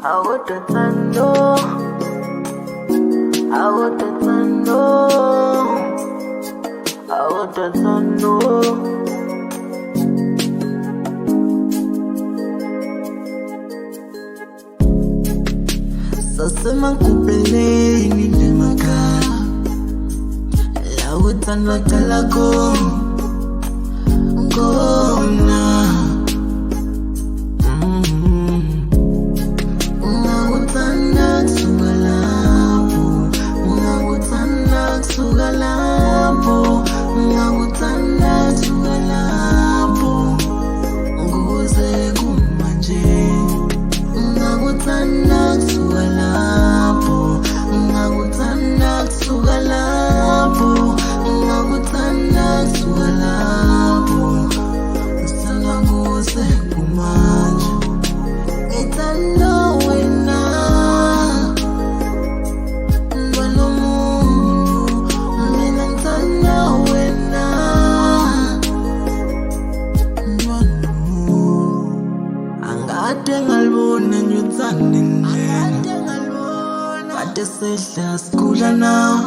I wouldn't know. I wouldn't know. I wouldn't know. Sasema kupeleni nemaka la utano talako gona Ungawutana sugalapo Ungawutana sugalapo Ungawutana sugalapo Nguze kumanje Ungawutana sugalapo Ungawutana sugalapo Ungawutana sugalapo Usana nguze kumanje Italo wena Mbano mungu Mina ntana wena Mbano mungu Angate ngalbona nyutsane njena Kade sehla skula na